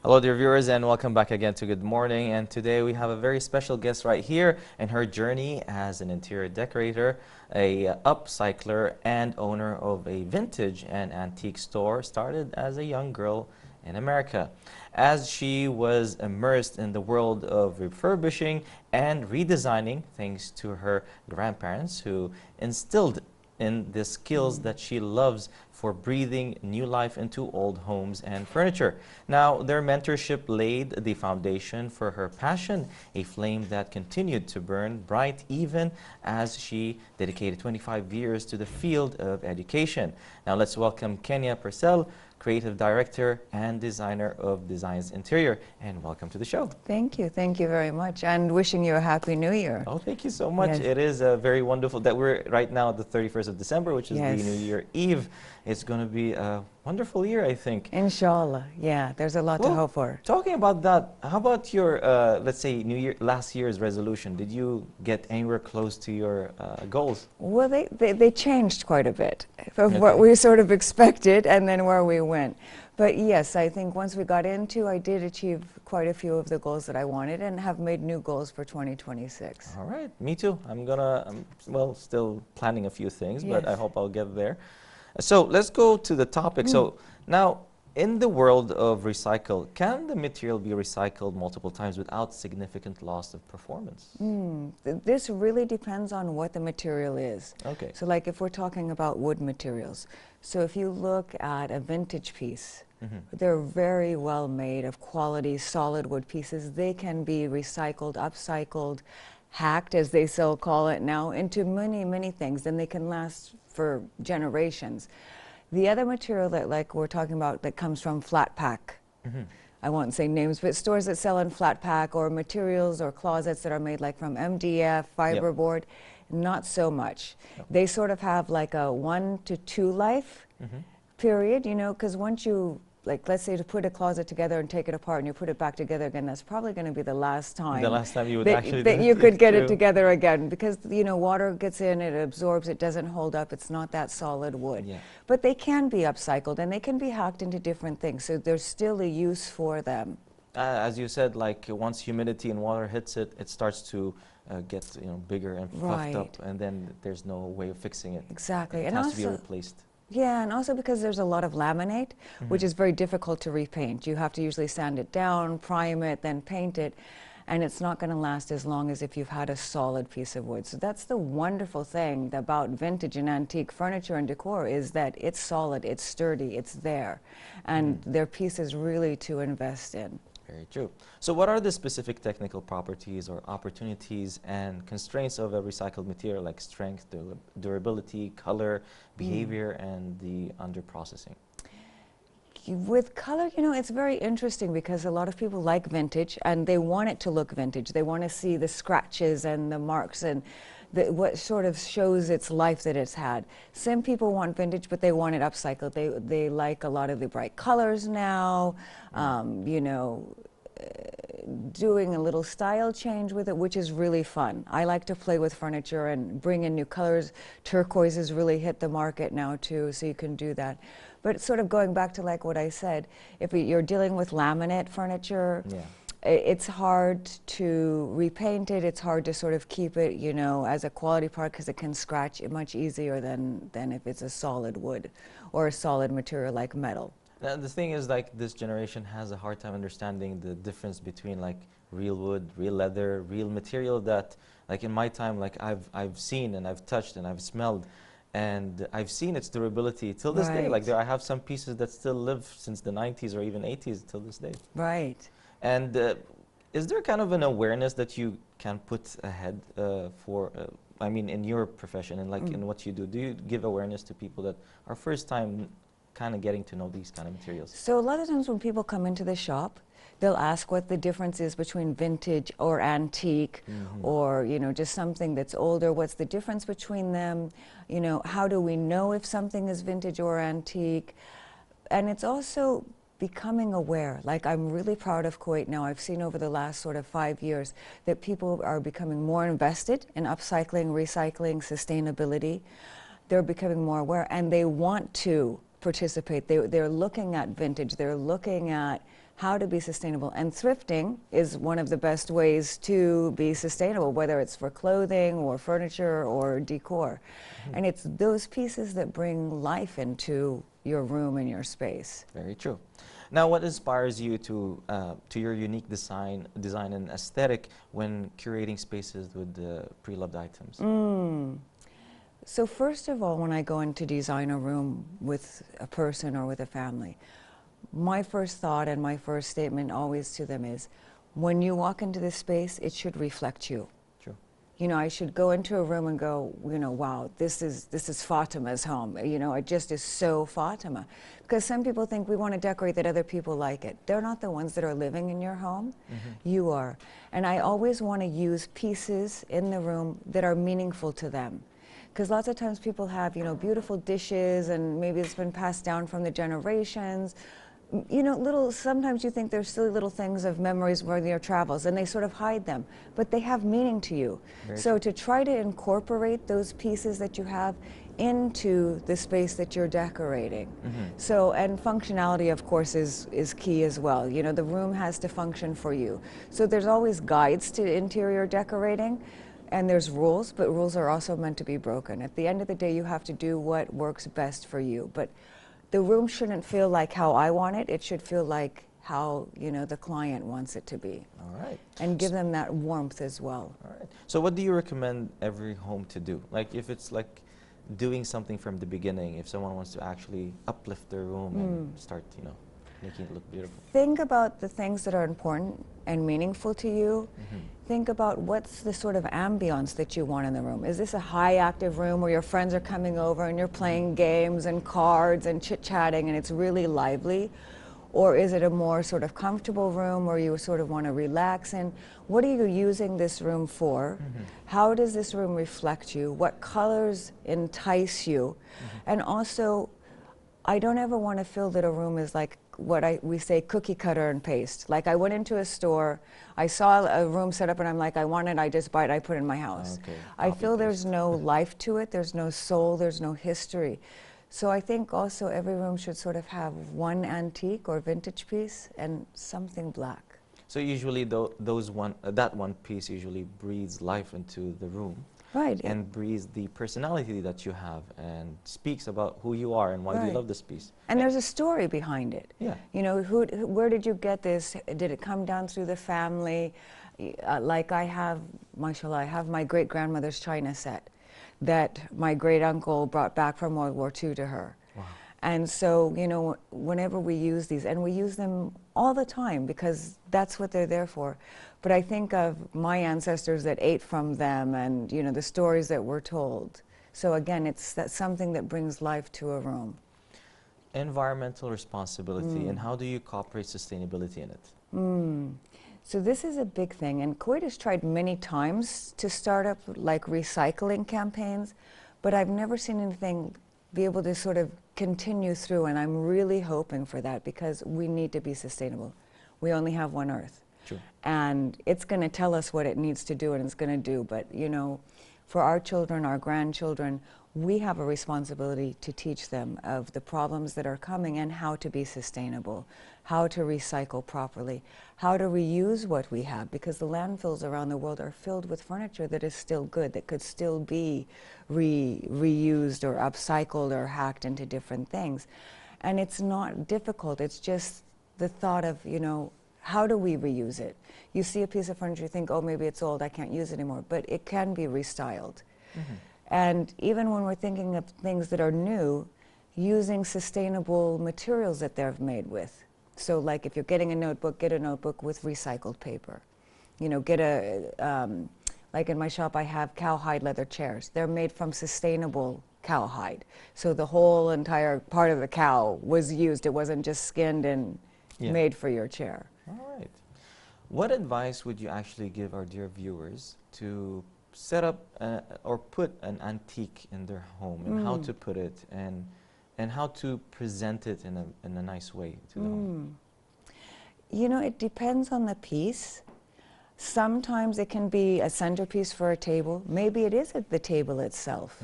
Hello dear viewers, and welcome back again to Good Morning. And today we have a very special guest right here, and her journey as an interior decorator, a upcycler, and owner of a vintage and antique store started as a young girl in America. As she was immersed in the world of refurbishing and redesigning thanks to her grandparents, who instilled in the skills that she loves for breathing new life into old homes and furniture. Now, their mentorship laid the foundation for her passion, a flame that continued to burn bright even as she dedicated 25 years to the field of education. Now, let's welcome Kenya Purcell, Creative Director and Designer of Designz Interior, and welcome to the show. Thank you very much, and wishing you a Happy New Year. Oh, thank you so much. Yes. It is very wonderful that we're right now at the 31st of December, which is Yes. the New Year Eve. It's going to be a wonderful year, I think. Inshallah, yeah, there's a lot to hope for. Talking about that, how about your, let's say, last year's resolution? Did you get anywhere close to your goals? Well, they changed quite a bit of what we sort of expected and then where we went. But yes, I think once we got into, I did achieve quite a few of the goals that I wanted and have made new goals for 2026. All right, me too. I'm well, still planning a few things, but I hope I'll get there. So let's go to the topic. So now, in the world of recycle, can the material be recycled multiple times without significant loss of performance? This really depends on what the material is. Okay. So like if we're talking about wood materials, so if you look at a vintage piece, they're very well made of quality solid wood pieces. They can be recycled, upcycled, hacked, as they so call it now, into many things, and they can last for generations. The other material that like we're talking about that comes from flat pack, I won't say names, but stores that sell in flat pack, or materials or closets that are made like from MDF, fiberboard, not so much. They sort of have like a 1 to 2 life period, you know, because once you, like let's say to put a closet together and take it apart and you put it back together again, that's probably going to be the last time. The last time you would that you could get it together again, because you know water gets in, it absorbs, it doesn't hold up, it's not that solid wood. But they can be upcycled and they can be hacked into different things, so there's still a use for them. As you said, like once humidity and water hits it, it starts to get bigger and puffed up, and then there's no way of fixing it. Exactly. It has to be replaced. Yeah, and also because there's a lot of laminate, which is very difficult to repaint. You have to usually sand it down, prime it, then paint it, and it's not going to last as long as if you've had a solid piece of wood. So that's the wonderful thing about vintage and antique furniture and decor, is that it's solid, it's sturdy, it's there, and they're pieces really to invest in. Very true. So what are the specific technical properties or opportunities and constraints of a recycled material, like strength, durability, color, behavior, and the under-processing? With color, you know, it's very interesting because a lot of people like vintage and they want it to look vintage. They want to see the scratches and the marks and what sort of shows its life that it's had. Some people want vintage, but they want it upcycled. They like a lot of the bright colors now, you know, doing a little style change with it, which is really fun. I like to play with furniture and bring in new colors. Turquoise has really hit the market now too, so you can do that. But sort of going back to like what I said, if you're dealing with laminate furniture, it's hard to repaint it. It's hard to sort of keep it, you know, as a quality part, because it can scratch much easier than if it's a solid wood or a solid material like metal. Now, the thing is, like, this generation has a hard time understanding the difference between like real wood, real leather, real material that, like in my time, like I've seen and I've touched and I've smelled, and I've seen its durability till this day. Like I have some pieces that still live since the 90s or even 80s till this day. Right. And is there kind of an awareness that you can put ahead for, I mean, in your profession and like in what you do? Do you give awareness to people that are first time kind of getting to know these kind of materials? So a lot of times when people come into the shop, they'll ask what the difference is between vintage or antique, or, you know, just something that's older. What's the difference between them? You know, how do we know if something is vintage or antique? And it's also becoming aware. Like, I'm really proud of Kuwait now. I've seen over the last sort of 5 years that people are becoming more invested in upcycling, recycling, sustainability. They're becoming more aware, and they want to participate. They're looking at vintage. They're looking at how to be sustainable. And thrifting is one of the best ways to be sustainable, whether it's for clothing or furniture or decor. And it's those pieces that bring life into your room and your space. Very true. Now, what inspires you to your unique design and aesthetic when curating spaces with the pre-loved items? So first of all, when I go in to design a room with a person or with a family, my first thought and my first statement always to them is, when you walk into this space, it should reflect you. True. You know, I should go into a room and go, you know, wow, this is Fatima's home. You know, it just is so Fatima. Because some people think we want to decorate that other people like it. They're not the ones that are living in your home. You are. And I always want to use pieces in the room that are meaningful to them. Because lots of times people have, you know, beautiful dishes and maybe it's been passed down from the generations. You know, sometimes you think they're silly little things of memories from your travels and they sort of hide them, but they have meaning to you. So to try to incorporate those pieces that you have into the space that you're decorating. So, and functionality, of course, is key as well. You know, the room has to function for you. So there's always guides to interior decorating, and there's rules, but rules are also meant to be broken. At the end of the day, you have to do what works best for you. But the room shouldn't feel like how I want it. It should feel like how, you know, the client wants it to be. All right. And give them that warmth as well. All right. So what do you recommend every home to do? Like if it's like doing something from the beginning, if someone wants to actually uplift their room and start, you know, making it look beautiful. Think about the things that are important and meaningful to you. Think about what's the sort of ambience that you want in the room. Is this a high active room where your friends are coming over and you're playing games and cards and chit-chatting and it's really lively? Or is it a more sort of comfortable room where you sort of want to relax in? What are you using this room for? How does this room reflect you? What colors entice you? And also, I don't ever want to feel that a room is like what we say cookie cutter and paste. Like I went into a store, I saw a room set up and I'm like, I want it, I just buy it, I put it in my house. I feel there's no life to it, there's no soul, there's no history. So I think also every room should sort of have one antique or vintage piece and something black. So usually that one piece usually breathes life into the room. Right. And breathes the personality that you have and speaks about who you are and why you love this piece. And there's a story behind it. Yeah. You know, where did you get this? Did it come down through the family? Like I have, mashallah, I have my great-grandmother's china set that my great-uncle brought back from World War II to her. Wow. And so, you know, whenever we use these, and we use them all the time because that's what they're there for. But I think of my ancestors that ate from them and, you know, the stories that were told. So again, that's something that brings life to a room. Environmental responsibility, and how do you incorporate sustainability in it? So this is a big thing, and Kuwait has tried many times to start up like recycling campaigns, but I've never seen anything be able to sort of continue through, and I'm really hoping for that because we need to be sustainable. We only have one Earth. True. And it's going to tell us what it needs to do and it's going to do, but you know, for our children, our grandchildren, we have a responsibility to teach them of the problems that are coming and how to be sustainable, how to recycle properly, how to reuse what we have, because the landfills around the world are filled with furniture that is still good, that could still be reused or upcycled or hacked into different things. And it's not difficult, it's just the thought of, you know, how do we reuse it? You see a piece of furniture, you think, oh, maybe it's old, I can't use it anymore, but it can be restyled. And even when we're thinking of things that are new, using sustainable materials that they're made with. So like if you're getting a notebook, get a notebook with recycled paper. You know, get like in my shop I have cowhide leather chairs. They're made from sustainable cowhide. So the whole entire part of the cow was used, it wasn't just skinned and made for your chair. All right. What advice would you actually give our dear viewers to set up or put an antique in their home, and how to put it and how to present it in a nice way to the home? You know, it depends on the piece. Sometimes it can be a centerpiece for a table. Maybe it is at the table itself.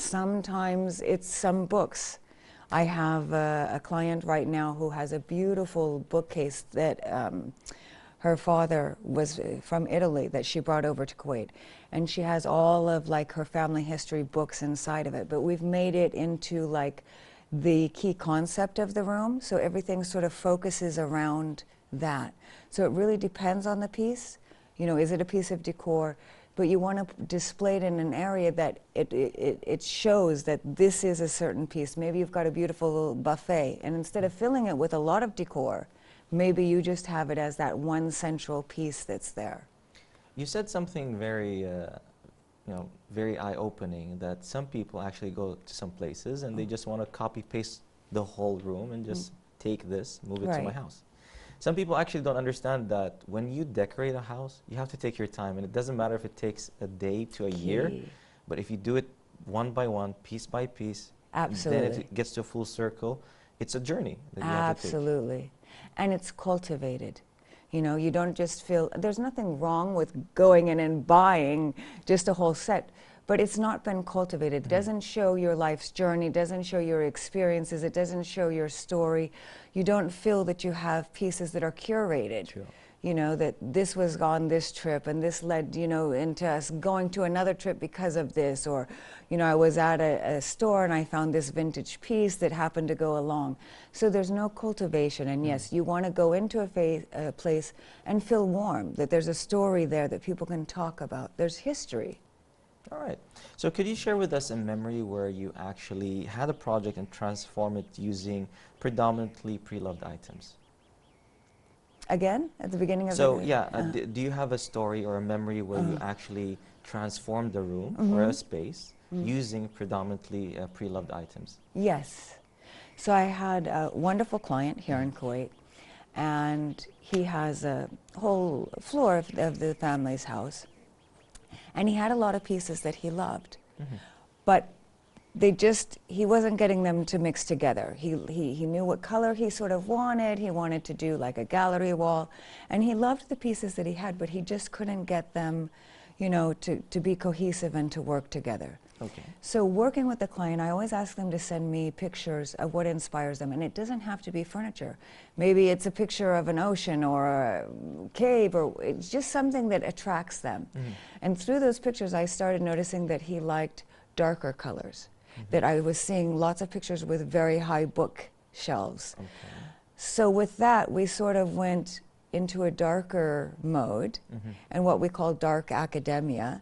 Sometimes it's some books. I have a client right now who has a beautiful bookcase that her father was from Italy that she brought over to Kuwait. And she has all of like her family history books inside of it. But we've made it into like the key concept of the room. So everything sort of focuses around that. So it really depends on the piece. You know, is it a piece of decor? But you want to display it in an area that it shows that this is a certain piece. Maybe you've got a beautiful little buffet, and instead of filling it with a lot of decor, maybe you just have it as that one central piece that's there. You said something very, very eye-opening, that some people actually go to some places and they just want to copy-paste the whole room and just take this, move it to my house. Some people actually don't understand that when you decorate a house, you have to take your time, and it doesn't matter if it takes a day to a year, but if you do it one by one, piece by piece, absolutely, then it gets to a full circle. It's a journey that you have to take. Absolutely. And it's cultivated. You know, you don't just feel, there's nothing wrong with going in and buying just a whole set, but it's not been cultivated. It doesn't show your life's journey, doesn't show your experiences, it doesn't show your story. You don't feel that you have pieces that are curated. Sure. You know, that this was on this trip and this led, you know, into us going to another trip because of this, or, you know, I was at a store and I found this vintage piece that happened to go along. So there's no cultivation, and yes, you want to go into a place and feel warm, that there's a story there that people can talk about. There's history. All right. So could you share with us a memory where you actually had a project and transformed it using predominantly pre-loved items? Again, at the beginning of so the... yeah, do you have a story or a memory where you actually transformed the room or a space using predominantly pre-loved items? Yes. So I had a wonderful client here in Kuwait, and he has a whole floor of the family's house. And he had a lot of pieces that he loved, but he wasn't getting them to mix together. He knew what color he sort of wanted. He wanted to do like a gallery wall, and he loved the pieces that he had, but he just couldn't get them, you know, to be cohesive and to work together. Okay. So working with the client, I always ask them to send me pictures of what inspires them, and it doesn't have to be furniture. Maybe it's a picture of an ocean or a cave, or it's just something that attracts them. And through those pictures, I started noticing that he liked darker colors, that I was seeing lots of pictures with very high bookshelves. Okay. So with that, we sort of went into a darker mode and what we call dark academia.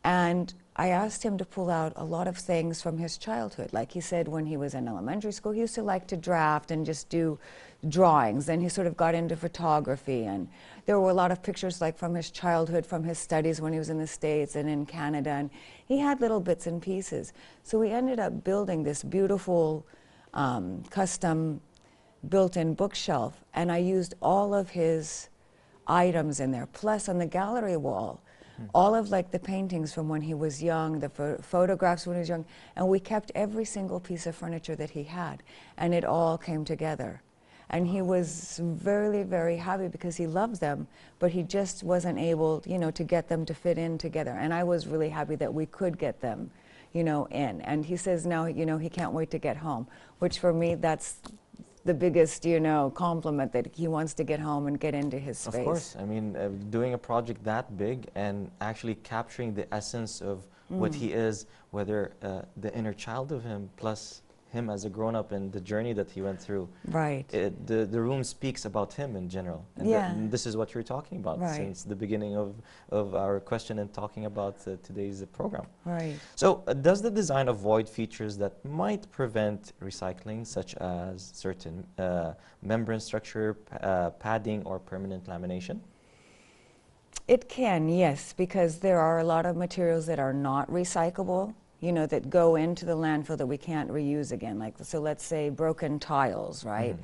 And I asked him to pull out a lot of things from his childhood. Like he said, when he was in elementary school, he used to like to draft and just do drawings. Then he sort of got into photography, and there were a lot of pictures like from his childhood, from his studies when he was in the States and in Canada, and he had little bits and pieces. So we ended up building this beautiful custom built-in bookshelf, and I used all of his items in there. Plus on the gallery wall, all of like the paintings from when he was young, the photographs when he was young, and we kept every single piece of furniture that he had, and it all came together. And he was very, very happy because he loved them, but he just wasn't able, you know, to get them to fit in together. And I was really happy that we could get them, you know, in. And he says now, you know, he can't wait to get home, which for me, that's the biggest, you know, compliment, that he wants to get home and get into his space. Of course. I mean, doing a project that big and actually capturing the essence of what he is, whether the inner child of him plus him as a grown-up and the journey that he went through. Right. The room speaks about him in general. And and this is what you're talking about since the beginning of our question and talking about today's program. Right. So does the design avoid features that might prevent recycling, such as certain membrane structure, padding, or permanent lamination? It can, yes, because there are a lot of materials that are not recyclable, you know, that go into the landfill that we can't reuse again. Like, so let's say broken tiles, right?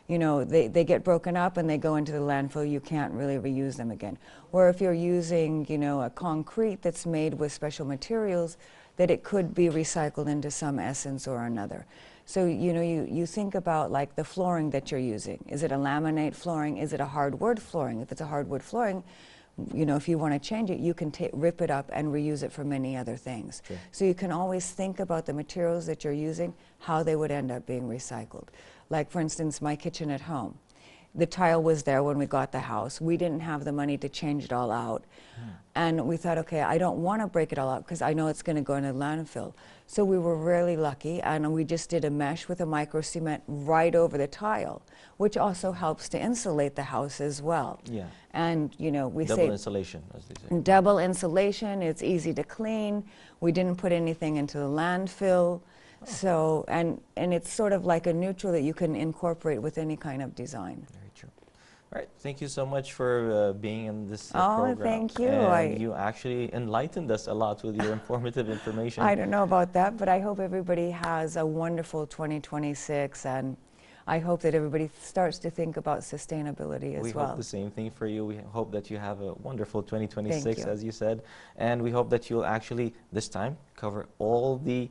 You know, they get broken up and they go into the landfill, you can't really reuse them again. Or if you're using, you know, a concrete that's made with special materials, that it could be recycled into some essence or another. So, you know, you think about like the flooring that you're using. Is it a laminate flooring? Is it a hardwood flooring? If it's a hardwood flooring, you know, if you want to change it, you can rip it up and reuse it for many other things. Sure. So you can always think about the materials that you're using, how they would end up being recycled. Like, for instance, my kitchen at home. The tile was there when we got the house. We didn't have the money to change it all out. And we thought, okay, I don't want to break it all out because I know it's going to go in a landfill. So we were really lucky, and we just did a mesh with a micro cement right over the tile, which also helps to insulate the house as well. Yeah. And, you know, we Double say insulation, as they say. double insulation, it's easy to clean. We didn't put anything into the landfill. So, and it's sort of like a neutral that you can incorporate with any kind of design. Very true. All right, thank you so much for being in this Oh, program. thank you. And you actually enlightened us a lot with your informative information. I don't know about that, but I hope everybody has a wonderful 2026, and I hope that everybody starts to think about sustainability as well. We hope the same thing for you. We hope that you have a wonderful 2026, Thank you. as you said, and we hope that you'll actually, this time, cover all the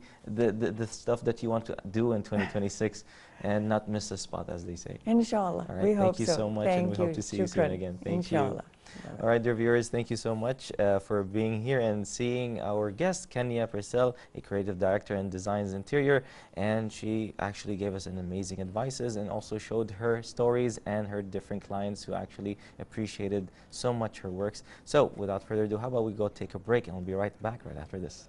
stuff that you want to do in 2026 and not miss a spot, as they say. Inshallah. All right, We hope thank you so. so much, Thank and we hope to see you soon Shukran. again. Thank Inshallah. you. All right, dear viewers, thank you so much for being here and seeing our guest, Kenya Purcell, a creative director in Designz Interior, and she actually gave us an amazing advices and also showed her stories and her different clients who actually appreciated so much her works. So, without further ado, how about we go take a break, and we'll be right back right after this.